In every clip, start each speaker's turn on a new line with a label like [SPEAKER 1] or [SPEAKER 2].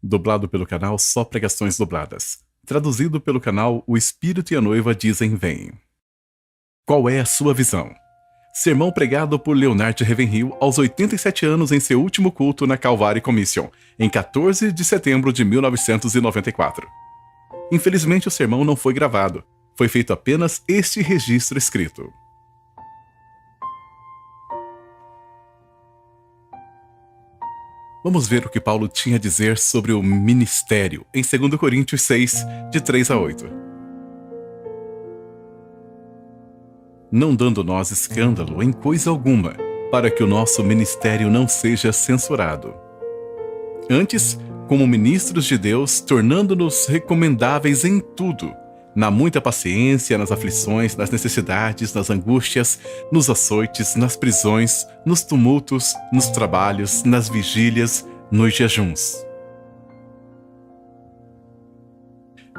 [SPEAKER 1] dublado pelo canal Só Pregações Dubladas, traduzido pelo canal O Espírito e a Noiva Dizem Vem. Qual é a sua visão? Sermão pregado por Leonard Ravenhill aos 87 anos em seu último culto na Calvary Commission, em 14 de setembro de 1994. Infelizmente o sermão não foi gravado, foi feito apenas este registro escrito. Vamos ver o que Paulo tinha a dizer sobre o ministério em 2 Coríntios 6, de 3 a 8. Não dando nós escândalo em coisa alguma, para que o nosso ministério não seja censurado. Antes, como ministros de Deus, tornando-nos recomendáveis em tudo, na muita paciência, nas aflições, nas necessidades, nas angústias, nos açoites, nas prisões, nos tumultos, nos trabalhos, nas vigílias, nos jejuns.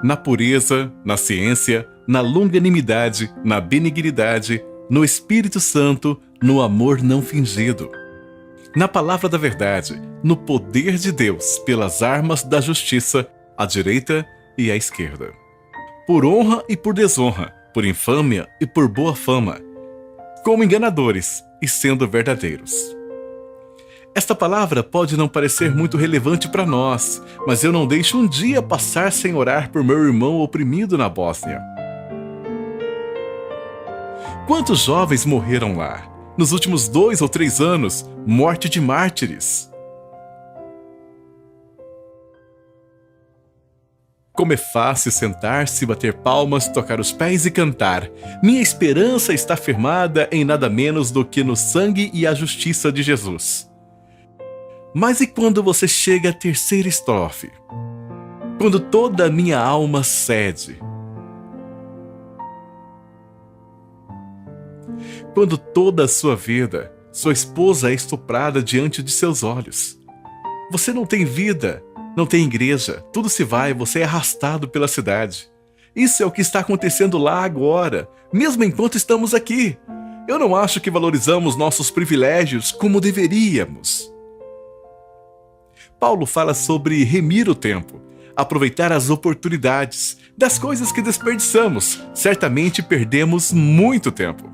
[SPEAKER 1] Na pureza, na ciência, na longanimidade, na benignidade, no Espírito Santo, no amor não fingido. Na palavra da verdade, no poder de Deus, pelas armas da justiça, à direita e à esquerda. Por honra e por desonra, por infâmia e por boa fama, como enganadores e sendo verdadeiros. Esta palavra pode não parecer muito relevante para nós, mas eu não deixo um dia passar sem orar por meu irmão oprimido na Bósnia. Quantos jovens morreram lá? Nos últimos 2 ou 3 anos, morte de mártires. Como é fácil sentar-se, bater palmas, tocar os pés e cantar. Minha esperança está firmada em nada menos do que no sangue e a justiça de Jesus. Mas e quando você chega à terceira estrofe? Quando toda a minha alma cede. Quando toda a sua vida, sua esposa é estuprada diante de seus olhos. Você não tem vida. Não tem igreja, tudo se vai, você é arrastado pela cidade. Isso é o que está acontecendo lá agora, mesmo enquanto estamos aqui. Eu não acho que valorizamos nossos privilégios como deveríamos. Paulo fala sobre remir o tempo, aproveitar as oportunidades, das coisas que desperdiçamos. Certamente perdemos muito tempo.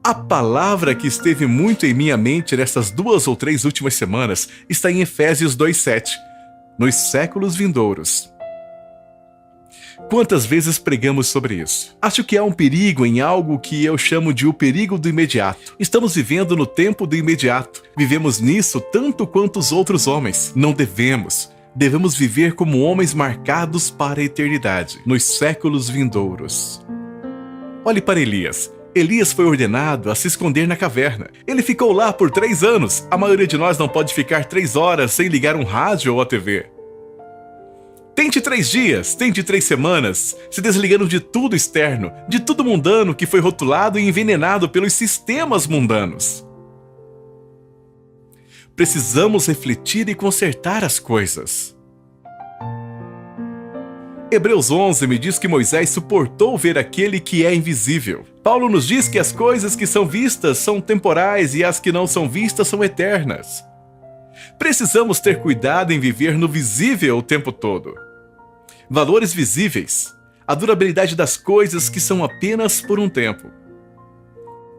[SPEAKER 1] A palavra que esteve muito em minha mente nessas 2 ou 3 últimas semanas está em Efésios 2:7, nos séculos vindouros. Quantas vezes pregamos sobre isso? Acho que há um perigo em algo que eu chamo de o perigo do imediato. Estamos vivendo no tempo do imediato. Vivemos nisso tanto quanto os outros homens. Não devemos. Devemos viver como homens marcados para a eternidade, nos séculos vindouros. Olhe para Elias. Elias foi ordenado a se esconder na caverna. Ele ficou lá por 3 anos. A maioria de nós não pode ficar 3 horas sem ligar um rádio ou a TV. Tente 3 dias, tente 3 semanas, se desligando de tudo externo, de tudo mundano que foi rotulado e envenenado pelos sistemas mundanos. Precisamos refletir e consertar as coisas. Hebreus 11 me diz que Moisés suportou ver aquele que é invisível. Paulo nos diz que as coisas que são vistas são temporais e as que não são vistas são eternas. Precisamos ter cuidado em viver no visível o tempo todo. Valores visíveis, a durabilidade das coisas que são apenas por um tempo.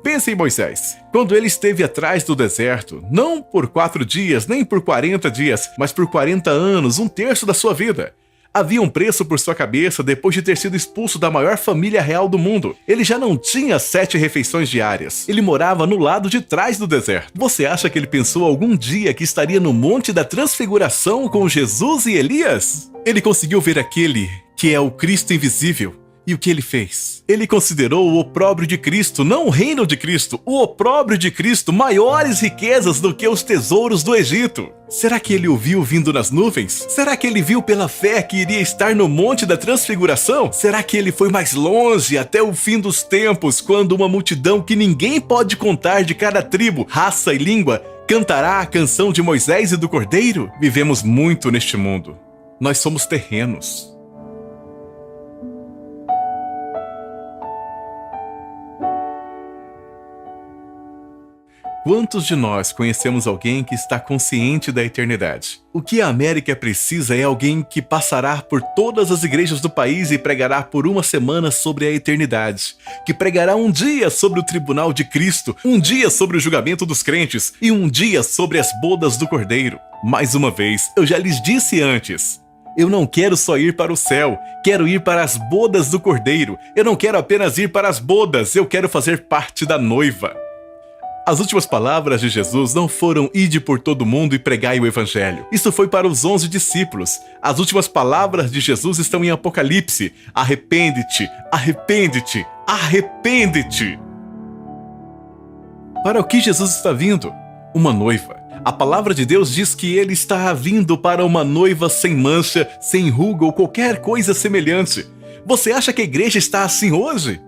[SPEAKER 1] Pense em Moisés, quando ele esteve atrás do deserto, não por 4 dias, nem por 40 dias, mas por 40 anos, 1/3 da sua vida. Havia um preço por sua cabeça depois de ter sido expulso da maior família real do mundo. Ele já não tinha 7 refeições diárias. Ele morava no lado de trás do deserto. Você acha que ele pensou algum dia que estaria no Monte da Transfiguração com Jesus e Elias? Ele conseguiu ver aquele que é o Cristo invisível. E o que ele fez? Ele considerou o opróbrio de Cristo, não o reino de Cristo, o opróbrio de Cristo, maiores riquezas do que os tesouros do Egito. Será que ele o viu vindo nas nuvens? Será que ele viu pela fé que iria estar no Monte da Transfiguração? Será que ele foi mais longe até o fim dos tempos, quando uma multidão que ninguém pode contar de cada tribo, raça e língua cantará a canção de Moisés e do Cordeiro? Vivemos muito neste mundo. Nós somos terrenos. Quantos de nós conhecemos alguém que está consciente da eternidade? O que a América precisa é alguém que passará por todas as igrejas do país e pregará por uma semana sobre a eternidade, que pregará um dia sobre o tribunal de Cristo, um dia sobre o julgamento dos crentes e um dia sobre as bodas do Cordeiro. Mais uma vez, eu já lhes disse antes, eu não quero só ir para o céu, quero ir para as bodas do Cordeiro. Eu não quero apenas ir para as bodas, eu quero fazer parte da noiva. As últimas palavras de Jesus não foram ide por todo mundo e pregai o evangelho. Isso foi para os 11 discípulos. As últimas palavras de Jesus estão em Apocalipse. Arrepende-te, arrepende-te, arrepende-te. Para o que Jesus está vindo? Uma noiva. A palavra de Deus diz que ele está vindo para uma noiva sem mancha, sem ruga ou qualquer coisa semelhante. Você acha que a igreja está assim hoje?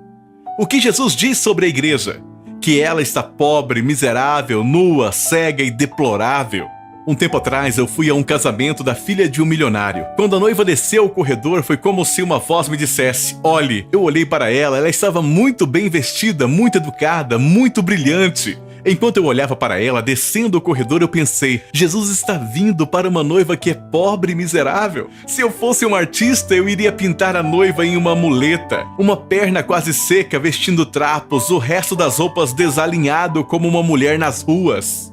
[SPEAKER 1] O que Jesus diz sobre a igreja? Que ela está pobre, miserável, nua, cega e deplorável. Um tempo atrás eu fui a um casamento da filha de um milionário. Quando a noiva desceu o corredor, foi como se uma voz me dissesse: olhe. Eu olhei para ela estava muito bem vestida, muito educada, muito brilhante. Enquanto eu olhava para ela descendo o corredor, eu pensei: Jesus está vindo para uma noiva que é pobre e miserável. Se eu fosse um artista, eu iria pintar a noiva em uma muleta, uma perna quase seca, vestindo trapos, o resto das roupas desalinhado como uma mulher nas ruas.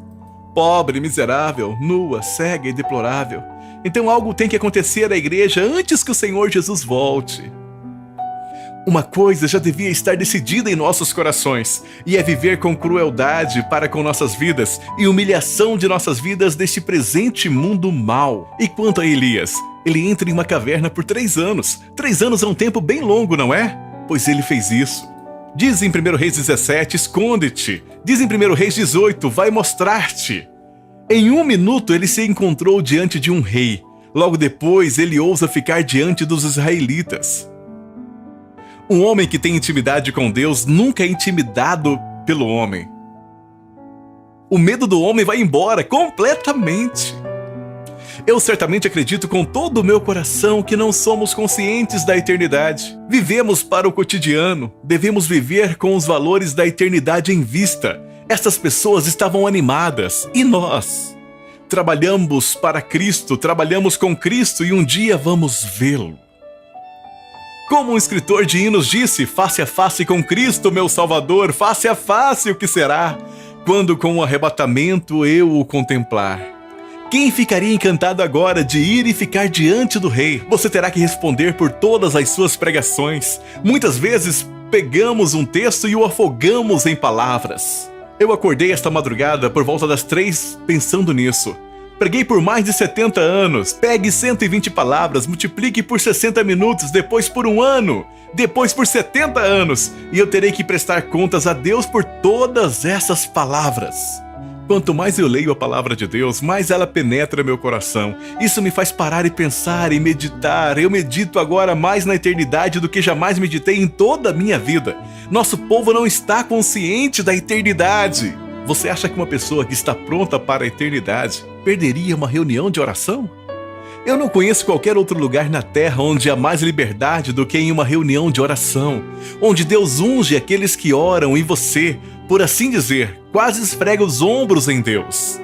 [SPEAKER 1] Pobre, miserável, nua, cega e deplorável. Então algo tem que acontecer à igreja antes que o Senhor Jesus volte. Uma coisa já devia estar decidida em nossos corações, e é viver com crueldade para com nossas vidas e humilhação de nossas vidas deste presente mundo mau. E quanto a Elias, ele entra em uma caverna por 3 anos. 3 anos é um tempo bem longo, não é? Pois ele fez isso. Diz em 1 Reis 17, esconde-te. Diz em 1 Reis 18, vai mostrar-te. Em 1 minuto ele se encontrou diante de um rei. Logo depois ele ousa ficar diante dos israelitas. Um homem que tem intimidade com Deus nunca é intimidado pelo homem. O medo do homem vai embora completamente. Eu certamente acredito com todo o meu coração que não somos conscientes da eternidade. Vivemos para o cotidiano, devemos viver com os valores da eternidade em vista. Essas pessoas estavam animadas, e nós? Trabalhamos para Cristo, trabalhamos com Cristo e um dia vamos vê-lo. Como um escritor de hinos disse, face a face com Cristo, meu Salvador, face a face o que será, quando com o arrebatamento eu o contemplar. Quem ficaria encantado agora de ir e ficar diante do Rei? Você terá que responder por todas as suas pregações. Muitas vezes pegamos um texto e o afogamos em palavras. Eu acordei esta madrugada por volta das 3 pensando nisso. Preguei por mais de 70 anos. Pegue 120 palavras, multiplique por 60 minutos, depois por 1 ano, depois por 70 anos, e eu terei que prestar contas a Deus por todas essas palavras. Quanto mais eu leio a palavra de Deus, mais ela penetra meu coração. Isso me faz parar e pensar e meditar. Eu medito agora mais na eternidade do que jamais meditei em toda a minha vida. Nosso povo não está consciente da eternidade. Você acha que uma pessoa que está pronta para a eternidade perderia uma reunião de oração? Eu não conheço qualquer outro lugar na terra onde há mais liberdade do que em uma reunião de oração, onde Deus unge aqueles que oram e você, por assim dizer, quase esfrega os ombros em Deus.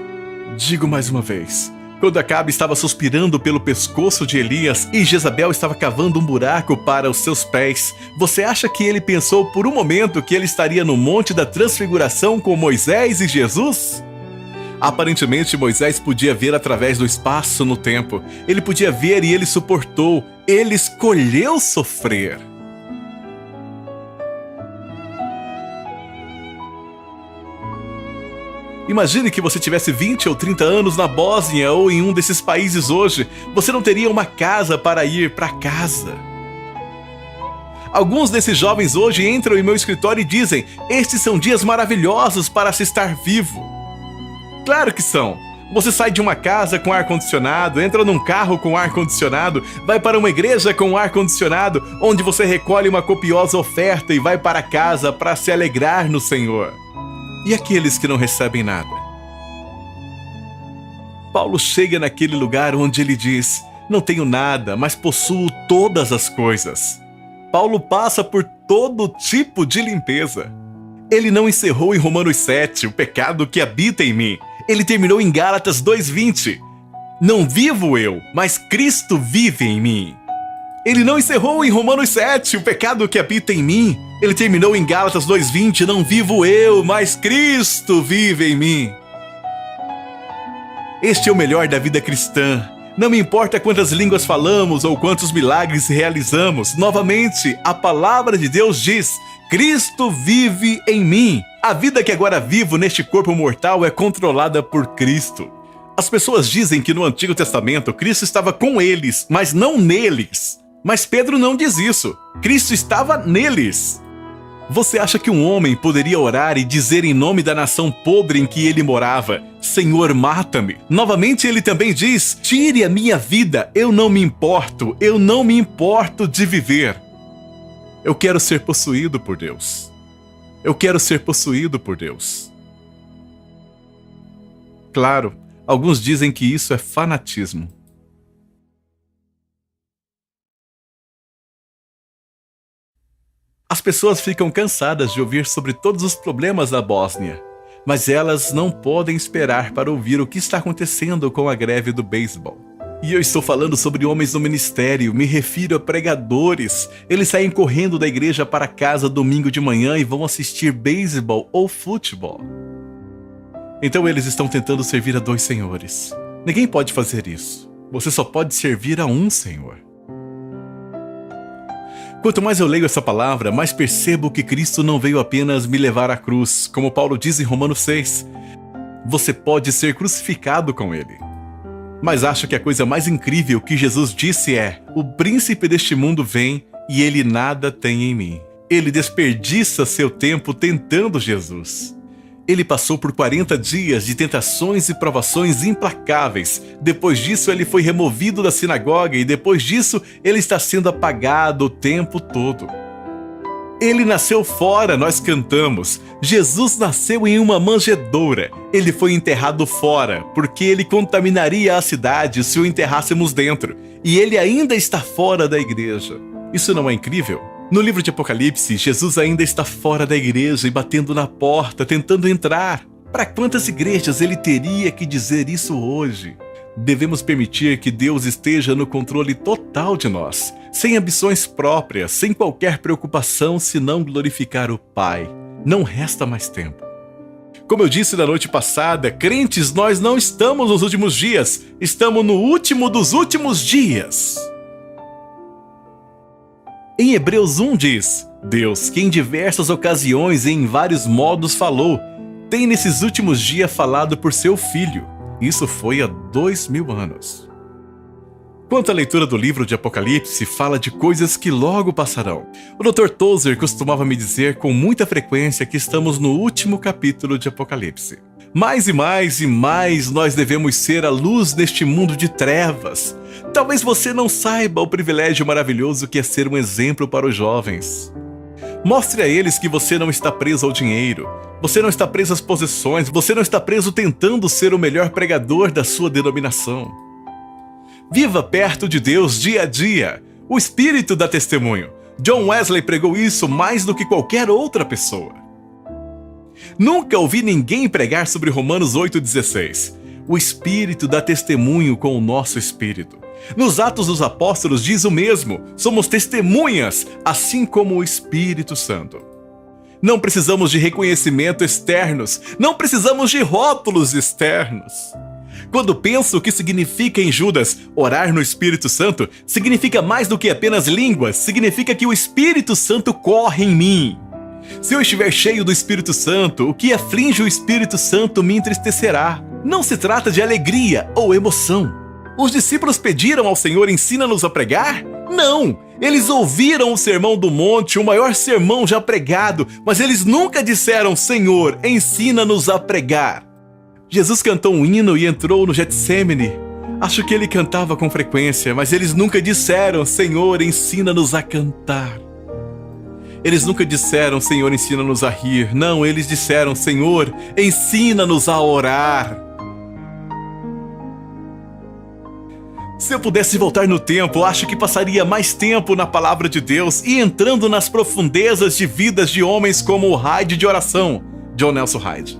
[SPEAKER 1] Digo mais uma vez, quando Acabe estava suspirando pelo pescoço de Elias e Jezabel estava cavando um buraco para os seus pés, você acha que ele pensou por um momento que ele estaria no Monte da Transfiguração com Moisés e Jesus? Aparentemente, Moisés podia ver através do espaço no tempo. Ele podia ver e ele suportou. Ele escolheu sofrer. Imagine que você tivesse 20 ou 30 anos na Bósnia ou em um desses países hoje. Você não teria uma casa para ir para casa. Alguns desses jovens hoje entram em meu escritório e dizem: estes são dias maravilhosos para se estar vivo. Claro que são. Você sai de uma casa com ar-condicionado, entra num carro com ar-condicionado, vai para uma igreja com ar-condicionado, onde você recolhe uma copiosa oferta e vai para casa para se alegrar no Senhor. E aqueles que não recebem nada? Paulo chega naquele lugar onde ele diz: não tenho nada, mas possuo todas as coisas. Paulo passa por todo tipo de limpeza. Ele não encerrou em Romanos 7, o pecado que habita em mim. Ele terminou em Gálatas 2:20. Não vivo eu, mas Cristo vive em mim. Ele não encerrou em Romanos 7, o pecado que habita em mim. Ele terminou em Gálatas 2:20. Não vivo eu, mas Cristo vive em mim. Este é o melhor da vida cristã. Não me importa quantas línguas falamos ou quantos milagres realizamos. Novamente, a palavra de Deus diz: Cristo vive em mim. A vida que agora vivo neste corpo mortal é controlada por Cristo. As pessoas dizem que no Antigo Testamento Cristo estava com eles, mas não neles. Mas Pedro não diz isso. Cristo estava neles. Você acha que um homem poderia orar e dizer em nome da nação podre em que ele morava: Senhor, mata-me? Novamente ele também diz: tire a minha vida, eu não me importo de viver. Eu quero ser possuído por Deus. Eu quero ser possuído por Deus. Claro, alguns dizem que isso é fanatismo. As pessoas ficam cansadas de ouvir sobre todos os problemas da Bósnia, mas elas não podem esperar para ouvir o que está acontecendo com a greve do beisebol. E eu estou falando sobre homens no ministério, me refiro a pregadores. Eles saem correndo da igreja para casa domingo de manhã e vão assistir beisebol ou futebol. Então eles estão tentando servir a dois senhores. Ninguém pode fazer isso. Você só pode servir a um Senhor. Quanto mais eu leio essa palavra, mais percebo que Cristo não veio apenas me levar à cruz, como Paulo diz em Romanos 6. Você pode ser crucificado com ele. Mas acho que a coisa mais incrível que Jesus disse é: o príncipe deste mundo vem e ele nada tem em mim. Ele desperdiça seu tempo tentando Jesus. Ele passou por 40 dias de tentações e provações implacáveis. Depois disso, ele foi removido da sinagoga e depois disso, ele está sendo apagado o tempo todo. Ele nasceu fora, nós cantamos. Jesus nasceu em uma manjedoura. Ele foi enterrado fora, porque ele contaminaria a cidade se o enterrássemos dentro. E ele ainda está fora da igreja. Isso não é incrível? No livro de Apocalipse, Jesus ainda está fora da igreja e batendo na porta, tentando entrar. Para quantas igrejas ele teria que dizer isso hoje? Devemos permitir que Deus esteja no controle total de nós, sem ambições próprias, sem qualquer preocupação senão glorificar o Pai. Não resta mais tempo. Como eu disse na noite passada, crentes, nós não estamos nos últimos dias, estamos no último dos últimos dias. Em Hebreus 1 diz: Deus, que em diversas ocasiões e em vários modos falou, tem nesses últimos dias falado por seu Filho. Isso foi há 2000 anos. Quanto à leitura do livro de Apocalipse, fala de coisas que logo passarão. O Dr. Tozer costumava me dizer com muita frequência que estamos no último capítulo de Apocalipse. Mais e mais e mais nós devemos ser a luz neste mundo de trevas. Talvez você não saiba o privilégio maravilhoso que é ser um exemplo para os jovens. Mostre a eles que você não está preso ao dinheiro, você não está preso às possessões, você não está preso tentando ser o melhor pregador da sua denominação. Viva perto de Deus dia a dia. O Espírito dá testemunho. John Wesley pregou isso mais do que qualquer outra pessoa. Nunca ouvi ninguém pregar sobre Romanos 8,16. O Espírito dá testemunho com o nosso espírito. Nos Atos dos Apóstolos diz o mesmo. Somos testemunhas, assim como o Espírito Santo. Não precisamos de reconhecimento externos. Não precisamos de rótulos externos. Quando penso o que significa em Judas orar no Espírito Santo, significa mais do que apenas línguas. Significa que o Espírito Santo corre em mim. Se eu estiver cheio do Espírito Santo, o que aflige o Espírito Santo me entristecerá. Não se trata de alegria ou emoção. Os discípulos pediram ao Senhor: ensina-nos a pregar? Não! Eles ouviram o Sermão do Monte, o maior sermão já pregado, mas eles nunca disseram: Senhor, ensina-nos a pregar. Jesus cantou um hino e entrou no Getsêmani. Acho que ele cantava com frequência, mas eles nunca disseram: Senhor, ensina-nos a cantar. Eles nunca disseram: Senhor, ensina-nos a rir. Não, eles disseram: Senhor, ensina-nos a orar. Se eu pudesse voltar no tempo, acho que passaria mais tempo na palavra de Deus e entrando nas profundezas de vidas de homens como o Hyde de oração, John Nelson Hyde.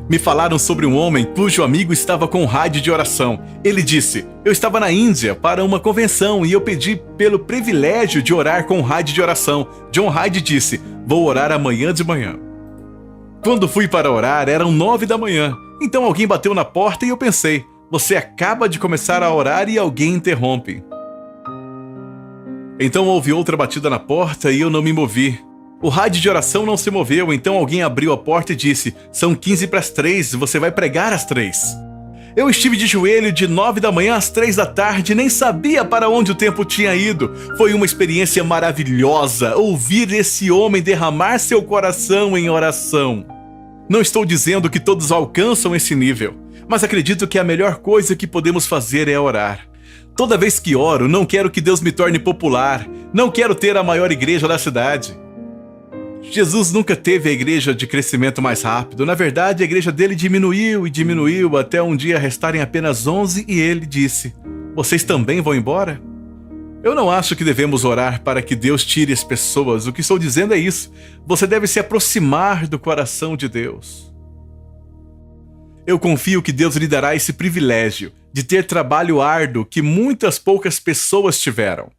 [SPEAKER 1] Me falaram sobre um homem cujo amigo estava com Hyde de oração. Ele disse: eu estava na Índia para uma convenção e eu pedi pelo privilégio de orar com Hyde de oração. John Hyde disse: vou orar amanhã de manhã. Quando fui para orar, eram 9 da manhã. Então alguém bateu na porta e eu pensei: você acaba de começar a orar e alguém interrompe. Então houve outra batida na porta e eu não me movi. O Hyde de oração não se moveu, então alguém abriu a porta e disse: são 15 para as 3, você vai pregar às 3. Eu estive de joelho de 9 da manhã às 3 da tarde, nem sabia para onde o tempo tinha ido. Foi uma experiência maravilhosa ouvir esse homem derramar seu coração em oração. Não estou dizendo que todos alcançam esse nível, mas acredito que a melhor coisa que podemos fazer é orar. Toda vez que oro, não quero que Deus me torne popular, não quero ter a maior igreja da cidade. Jesus nunca teve a igreja de crescimento mais rápido. Na verdade, a igreja dele diminuiu e diminuiu até um dia restarem apenas 11 e ele disse: vocês também vão embora? Eu não acho que devemos orar para que Deus tire as pessoas. O que estou dizendo é isso. Você deve se aproximar do coração de Deus. Eu confio que Deus lhe dará esse privilégio de ter trabalho árduo que muitas poucas pessoas tiveram.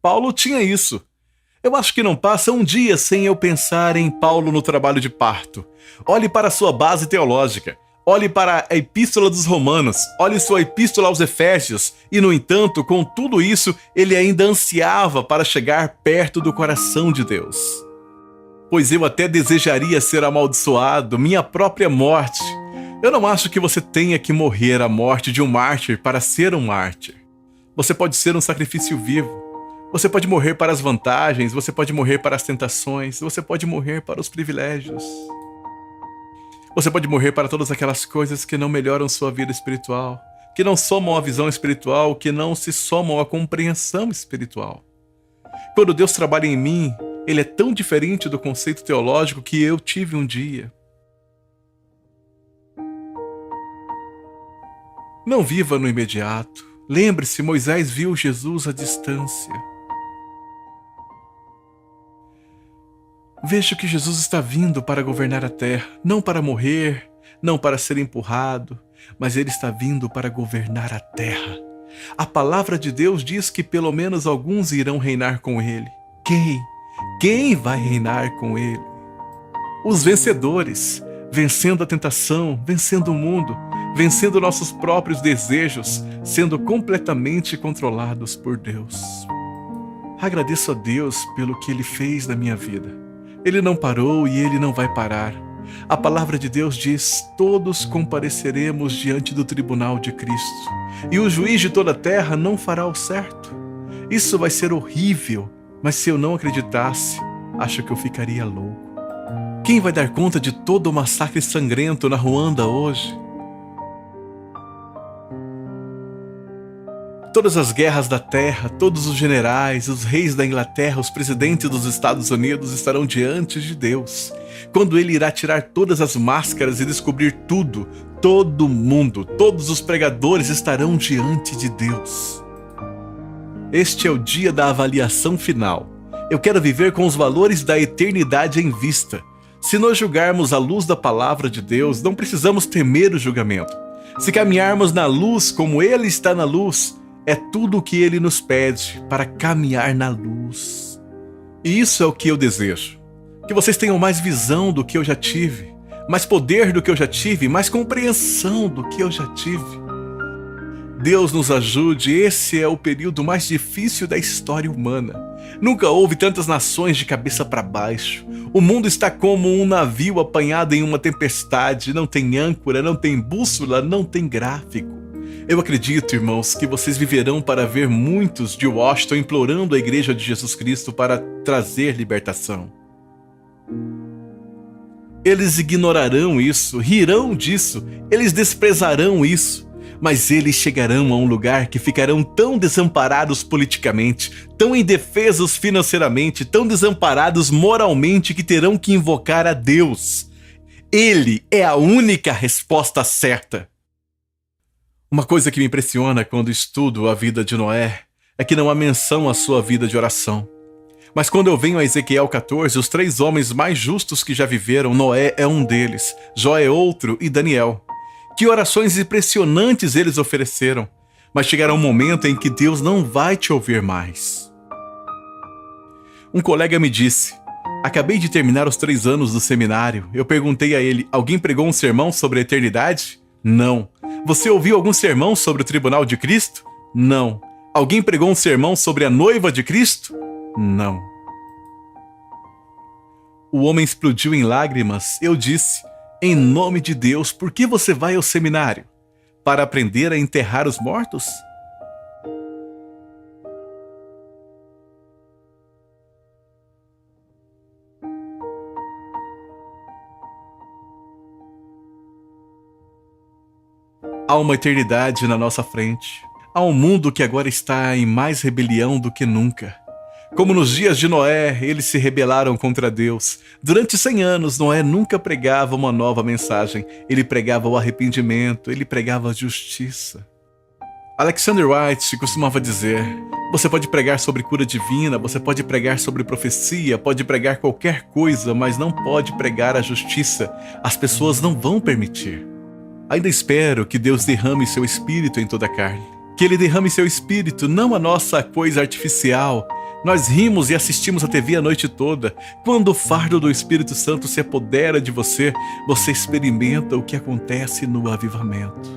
[SPEAKER 1] Paulo tinha isso. Eu acho que não passa um dia sem eu pensar em Paulo no trabalho de parto. Olhe para a sua base teológica. Olhe para a Epístola dos Romanos. Olhe sua Epístola aos Efésios. E, no entanto, com tudo isso, ele ainda ansiava para chegar perto do coração de Deus. Pois eu até desejaria ser amaldiçoado, minha própria morte. Eu não acho que você tenha que morrer a morte de um mártir para ser um mártir. Você pode ser um sacrifício vivo. Você pode morrer para as vantagens, você pode morrer para as tentações, você pode morrer para os privilégios. Você pode morrer para todas aquelas coisas que não melhoram sua vida espiritual, que não somam a visão espiritual, que não se somam à compreensão espiritual. Quando Deus trabalha em mim, Ele é tão diferente do conceito teológico que eu tive um dia. Não viva no imediato. Lembre-se, Moisés viu Jesus à distância. Veja que Jesus está vindo para governar a terra, não para morrer, não para ser empurrado, mas Ele está vindo para governar a terra. A palavra de Deus diz que pelo menos alguns irão reinar com Ele. Quem? Quem vai reinar com Ele? Os vencedores, vencendo a tentação, vencendo o mundo, vencendo nossos próprios desejos, sendo completamente controlados por Deus. Agradeço a Deus pelo que Ele fez na minha vida. Ele não parou e Ele não vai parar. A palavra de Deus diz: todos compareceremos diante do tribunal de Cristo, e o juiz de toda a terra não fará o certo. Isso vai ser horrível, mas se eu não acreditasse, acho que eu ficaria louco. Quem vai dar conta de todo o massacre sangrento na Ruanda hoje? Todas as guerras da terra, todos os generais, os reis da Inglaterra, os presidentes dos Estados Unidos estarão diante de Deus, quando Ele irá tirar todas as máscaras e descobrir tudo. Todo mundo, todos os pregadores estarão diante de Deus. Este é o dia da avaliação final. Eu quero viver com os valores da eternidade em vista. Se nós julgarmos à luz da palavra de Deus, não precisamos temer o julgamento. Se caminharmos na luz como Ele está na luz, é tudo o que Ele nos pede para caminhar na luz. E isso é o que eu desejo. Que vocês tenham mais visão do que eu já tive, mais poder do que eu já tive, mais compreensão do que eu já tive. Deus nos ajude, esse é o período mais difícil da história humana. Nunca houve tantas nações de cabeça para baixo. O mundo está como um navio apanhado em uma tempestade, não tem âncora, não tem bússola, não tem gráfico. Eu acredito, irmãos, que vocês viverão para ver muitos de Washington implorando a Igreja de Jesus Cristo para trazer libertação. Eles ignorarão isso, rirão disso, eles desprezarão isso, mas eles chegarão a um lugar que ficarão tão desamparados politicamente, tão indefesos financeiramente, tão desamparados moralmente que terão que invocar a Deus. Ele é a única resposta certa. Uma coisa que me impressiona quando estudo a vida de Noé é que não há menção à sua vida de oração. Mas quando eu venho a Ezequiel 14, os 3 homens mais justos que já viveram, Noé é um deles, Jó é outro e Daniel. Que orações impressionantes eles ofereceram, mas chegará um momento em que Deus não vai te ouvir mais. Um colega me disse: acabei de terminar os 3 anos do seminário. Eu perguntei a ele: alguém pregou um sermão sobre a eternidade? Não. Você ouviu algum sermão sobre o tribunal de Cristo? Não. Alguém pregou um sermão sobre a noiva de Cristo? Não. O homem explodiu em lágrimas. Eu disse: em nome de Deus, por que você vai ao seminário? Para aprender a enterrar os mortos? Há uma eternidade na nossa frente. Há um mundo que agora está em mais rebelião do que nunca. Como nos dias de Noé, eles se rebelaram contra Deus. Durante 100 anos, Noé nunca pregava uma nova mensagem. Ele pregava o arrependimento, ele pregava a justiça. Alexander White costumava dizer: você pode pregar sobre cura divina, você pode pregar sobre profecia, pode pregar qualquer coisa, mas não pode pregar a justiça. As pessoas não vão permitir. Ainda espero que Deus derrame seu espírito em toda a carne. Que Ele derrame seu espírito, não a nossa coisa artificial. Nós rimos e assistimos a TV a noite toda. Quando o fardo do Espírito Santo se apodera de você, você experimenta o que acontece no avivamento.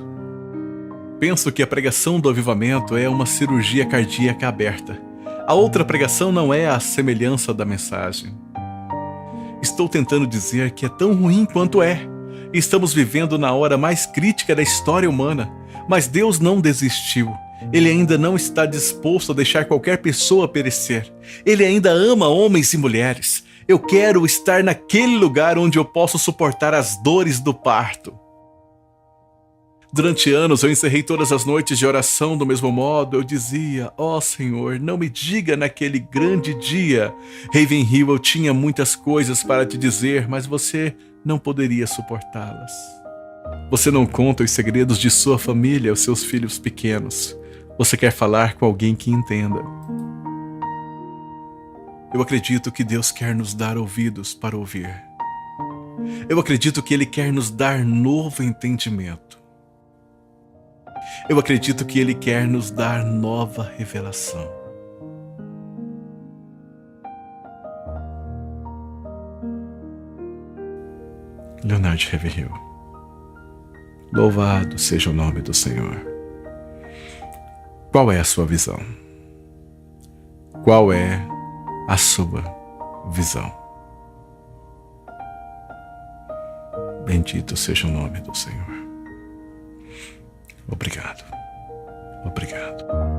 [SPEAKER 1] Penso que a pregação do avivamento é uma cirurgia cardíaca aberta. A outra pregação não é a semelhança da mensagem. Estou tentando dizer que é tão ruim quanto é. Estamos vivendo na hora mais crítica da história humana, mas Deus não desistiu. Ele ainda não está disposto a deixar qualquer pessoa perecer. Ele ainda ama homens e mulheres. Eu quero estar naquele lugar onde eu posso suportar as dores do parto. Durante anos eu encerrei todas as noites de oração do mesmo modo. Eu dizia: ó Senhor, não me diga naquele grande dia. Ravenhill, eu tinha muitas coisas para te dizer, mas você não poderia suportá-las. Você não conta os segredos de sua família aos seus filhos pequenos. Você quer falar com alguém que entenda. Eu acredito que Deus quer nos dar ouvidos para ouvir. Eu acredito que Ele quer nos dar novo entendimento. Eu acredito que Ele quer nos dar nova revelação. Leonard Ravenhill. Louvado seja o nome do Senhor. Qual é a sua visão? Qual é a sua visão? Bendito seja o nome do Senhor. Obrigado. Obrigado.